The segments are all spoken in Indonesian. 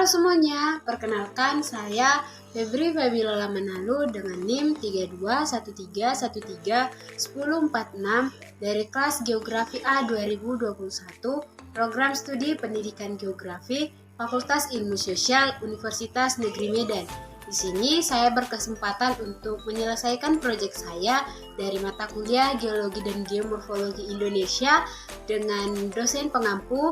Halo semuanya, perkenalkan saya Febri Fabiola Manalu dengan NIM 3213131046 dari kelas Geografi A 2021, Program Studi Pendidikan Geografi, Fakultas Ilmu Sosial, Universitas Negeri Medan. Di sini saya berkesempatan untuk menyelesaikan proyek saya dari mata kuliah Geologi dan Geomorfologi Indonesia dengan dosen pengampu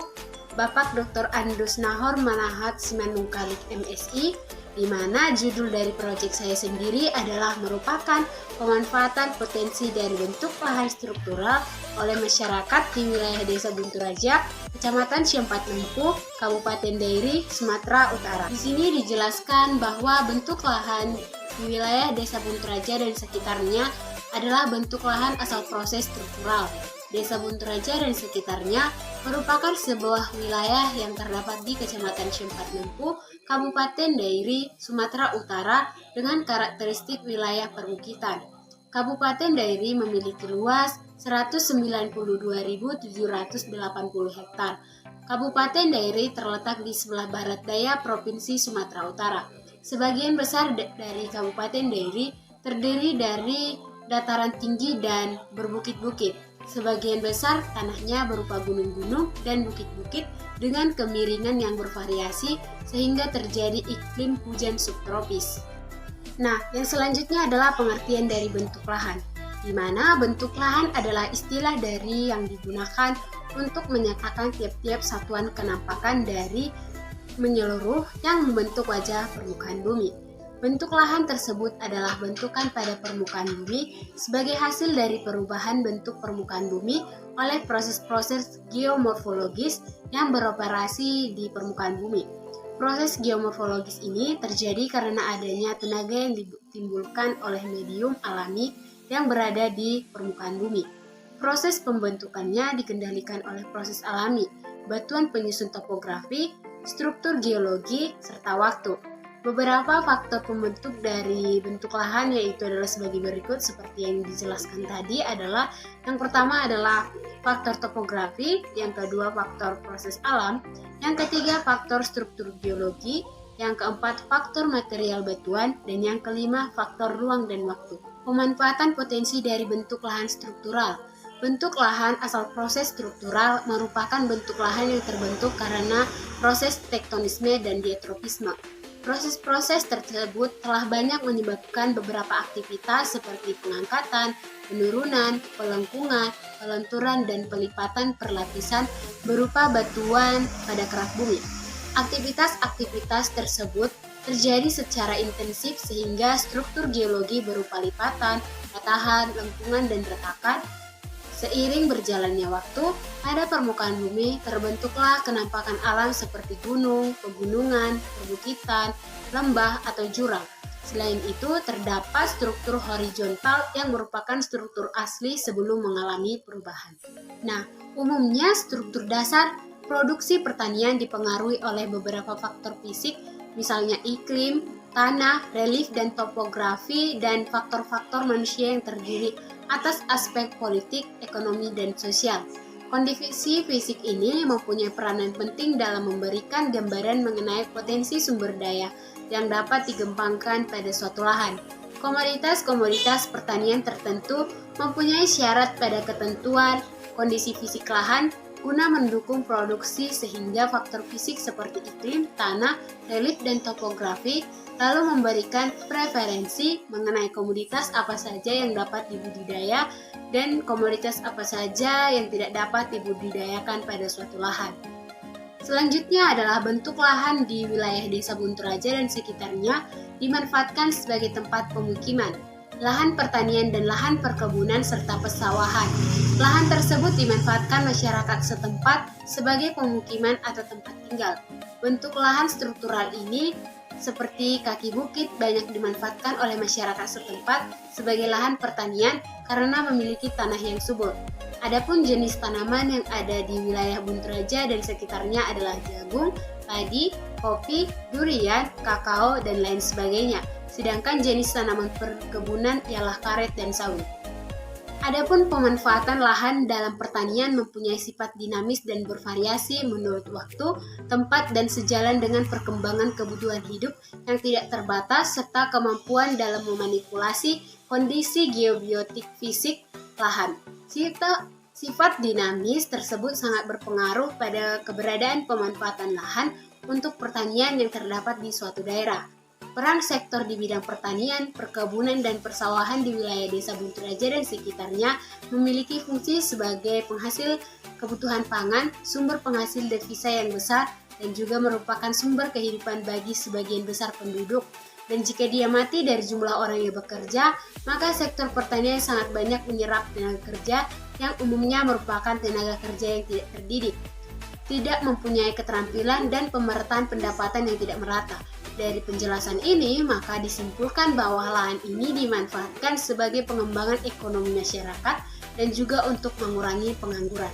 Bapak Dr. Andus Nahor Manahat Simanungkalik MSI, di mana judul dari proyek saya sendiri adalah merupakan pemanfaatan potensi dari bentuk lahan struktural oleh masyarakat di wilayah Desa Bunturaja, Kecamatan Siampat Lempu, Kabupaten Dairi, Sumatera Utara. Di sini dijelaskan bahwa bentuk lahan di wilayah Desa Bunturaja dan sekitarnya adalah bentuk lahan asal proses struktural. Desa Bunturaja dan sekitarnya merupakan sebuah wilayah yang terdapat di Kecamatan Siampat Lempu, Kabupaten Dairi, Sumatera Utara dengan karakteristik wilayah perbukitan. Kabupaten Dairi memiliki luas 192.780 hektar. Kabupaten Dairi terletak di sebelah barat daya Provinsi Sumatera Utara. Sebagian besar dari Kabupaten Dairi terdiri dari dataran tinggi dan berbukit-bukit. Sebagian besar tanahnya berupa gunung-gunung dan bukit-bukit dengan kemiringan yang bervariasi sehingga terjadi iklim hujan subtropis. Nah, yang selanjutnya adalah pengertian dari bentuk lahan, di mana bentuk lahan adalah istilah dari yang digunakan untuk menyatakan tiap-tiap satuan kenampakan dari menyeluruh yang membentuk wajah permukaan bumi. Bentuk lahan tersebut adalah bentukan pada permukaan bumi sebagai hasil dari perubahan bentuk permukaan bumi oleh proses-proses geomorfologis yang beroperasi di permukaan bumi. Proses geomorfologis ini terjadi karena adanya tenaga yang ditimbulkan oleh medium alami yang berada di permukaan bumi. Proses pembentukannya dikendalikan oleh proses alami, batuan penyusun topografi, struktur geologi, serta waktu. Beberapa faktor pembentuk dari bentuk lahan yaitu adalah sebagai berikut seperti yang dijelaskan tadi adalah yang pertama adalah faktor topografi, yang kedua faktor proses alam, yang ketiga faktor struktur geologi, yang keempat faktor material batuan, dan yang kelima faktor ruang dan waktu. Pemanfaatan potensi dari bentuk lahan struktural. Bentuk lahan asal proses struktural merupakan bentuk lahan yang terbentuk karena proses tektonisme dan dietropisme. Proses-proses tersebut telah banyak menyebabkan beberapa aktivitas seperti pengangkatan, penurunan, pelengkungan, pelenturan, dan pelipatan perlapisan berupa batuan pada kerak bumi. Aktivitas-aktivitas tersebut terjadi secara intensif sehingga struktur geologi berupa lipatan, patahan, lengkungan, dan retakan. Seiring berjalannya waktu, pada permukaan bumi terbentuklah kenampakan alam seperti gunung, pegunungan, perbukitan, lembah, atau jurang. Selain itu, terdapat struktur horizontal yang merupakan struktur asli sebelum mengalami perubahan. Nah, umumnya struktur dasar produksi pertanian dipengaruhi oleh beberapa faktor fisik, misalnya iklim, tanah, relief, dan topografi, dan faktor-faktor manusia yang terdiri atas aspek politik, ekonomi, dan sosial. Kondisi fisik ini mempunyai peranan penting dalam memberikan gambaran mengenai potensi sumber daya yang dapat dikembangkan pada suatu lahan. Komoditas-komoditas pertanian tertentu mempunyai syarat pada ketentuan kondisi fisik lahan guna mendukung produksi sehingga faktor fisik seperti iklim, tanah, relief, dan topografi lalu memberikan preferensi mengenai komoditas apa saja yang dapat dibudidaya dan komoditas apa saja yang tidak dapat dibudidayakan pada suatu lahan. Selanjutnya adalah bentuk lahan di wilayah Desa Bunturaja dan sekitarnya dimanfaatkan sebagai tempat pemukiman, lahan pertanian dan lahan perkebunan serta pesawahan. Lahan tersebut dimanfaatkan masyarakat setempat sebagai pemukiman atau tempat tinggal. Bentuk lahan struktural ini seperti kaki bukit banyak dimanfaatkan oleh masyarakat setempat sebagai lahan pertanian karena memiliki tanah yang subur. Adapun jenis tanaman yang ada di wilayah Bunturaja dan sekitarnya adalah jagung, padi, kopi, durian, kakao, dan lain sebagainya. Sedangkan jenis tanaman perkebunan ialah karet dan sawit. Adapun pemanfaatan lahan dalam pertanian mempunyai sifat dinamis dan bervariasi menurut waktu, tempat, dan sejalan dengan perkembangan kebutuhan hidup yang tidak terbatas serta kemampuan dalam memanipulasi kondisi geobiotik fisik lahan. Sifat dinamis tersebut sangat berpengaruh pada keberadaan pemanfaatan lahan untuk pertanian yang terdapat di suatu daerah. Peran sektor di bidang pertanian, perkebunan, dan persawahan di wilayah Desa Bunturaja dan sekitarnya memiliki fungsi sebagai penghasil kebutuhan pangan, sumber penghasil devisa yang besar, dan juga merupakan sumber kehidupan bagi sebagian besar penduduk. Dan jika dia mati dari jumlah orang yang bekerja, maka sektor pertanian sangat banyak menyerap tenaga kerja yang umumnya merupakan tenaga kerja yang tidak terdidik, tidak mempunyai keterampilan, dan pemerataan pendapatan yang tidak merata. Dari penjelasan ini, maka disimpulkan bahwa lahan ini dimanfaatkan sebagai pengembangan ekonomi masyarakat dan juga untuk mengurangi pengangguran.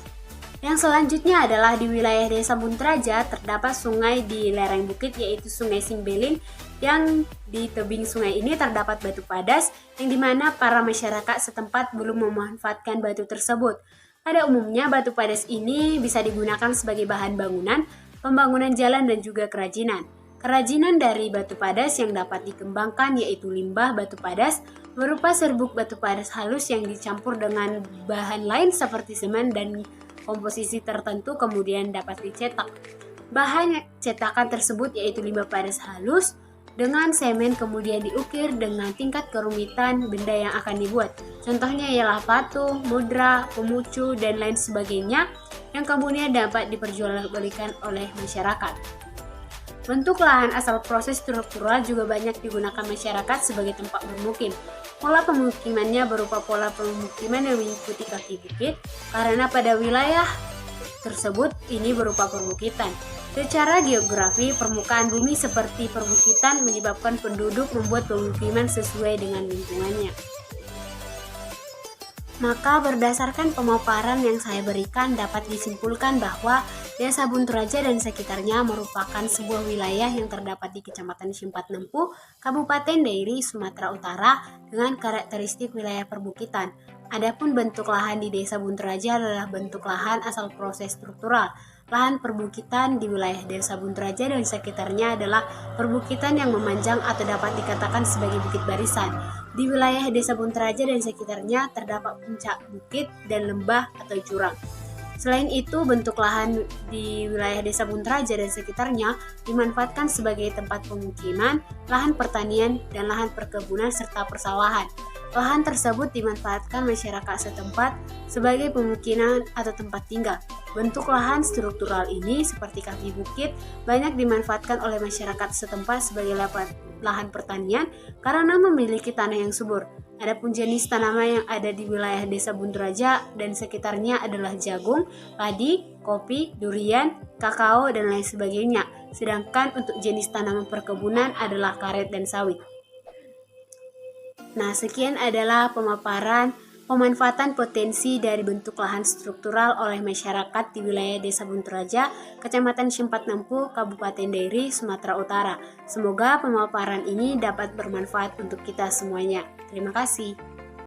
Yang selanjutnya adalah di wilayah Desa Bunturaja terdapat sungai di lereng bukit yaitu Sungai Simbelin, yang di tebing sungai ini terdapat batu padas yang dimana para masyarakat setempat belum memanfaatkan batu tersebut. Pada umumnya batu padas ini bisa digunakan sebagai bahan bangunan, pembangunan jalan, dan juga kerajinan. Kerajinan dari batu padas yang dapat dikembangkan yaitu limbah batu padas berupa serbuk batu padas halus yang dicampur dengan bahan lain seperti semen dan komposisi tertentu kemudian dapat dicetak. Bahan cetakan tersebut yaitu limbah padas halus dengan semen kemudian diukir dengan tingkat kerumitan benda yang akan dibuat. Contohnya ialah patung, mudra, pemucu, dan lain sebagainya yang kemudian dapat diperjualbelikan oleh masyarakat. Bentuk lahan asal proses struktural juga banyak digunakan masyarakat sebagai tempat bermukim. Pola pemukimannya berupa pola pemukiman yang mengikuti kaki bukit, karena pada wilayah tersebut ini berupa perbukitan. Secara geografi, permukaan bumi seperti perbukitan menyebabkan penduduk membuat pemukiman sesuai dengan lingkungannya. Maka berdasarkan pemaparan yang saya berikan dapat disimpulkan bahwa Desa Bunturaja dan sekitarnya merupakan sebuah wilayah yang terdapat di Kecamatan Simpat Nempu, Kabupaten Dairi, Sumatera Utara dengan karakteristik wilayah perbukitan. Adapun bentuk lahan di Desa Bunturaja adalah bentuk lahan asal proses struktural. Lahan perbukitan di wilayah Desa Bunturaja dan sekitarnya adalah perbukitan yang memanjang atau dapat dikatakan sebagai bukit barisan. Di wilayah Desa Bunturaja dan sekitarnya terdapat puncak bukit dan lembah atau jurang. Selain itu, bentuk lahan di wilayah Desa Bunturaja dan sekitarnya dimanfaatkan sebagai tempat pemukiman, lahan pertanian, dan lahan perkebunan serta persawahan. Lahan tersebut dimanfaatkan masyarakat setempat sebagai pemukiman atau tempat tinggal. Bentuk lahan struktural ini seperti kaki bukit banyak dimanfaatkan oleh masyarakat setempat sebagai lahan pertanian karena memiliki tanah yang subur. Adapun jenis tanaman yang ada di wilayah Desa Bunturaja dan sekitarnya adalah jagung, padi, kopi, durian, kakao, dan lain sebagainya. Sedangkan untuk jenis tanaman perkebunan adalah karet dan sawit. Nah, sekian adalah pemaparan pemanfaatan potensi dari bentuk lahan struktural oleh masyarakat di wilayah Desa Bunturaja, Kecamatan Simpat Nempu, Kabupaten Dairi, Sumatera Utara. Semoga pemaparan ini dapat bermanfaat untuk kita semuanya. Terima kasih.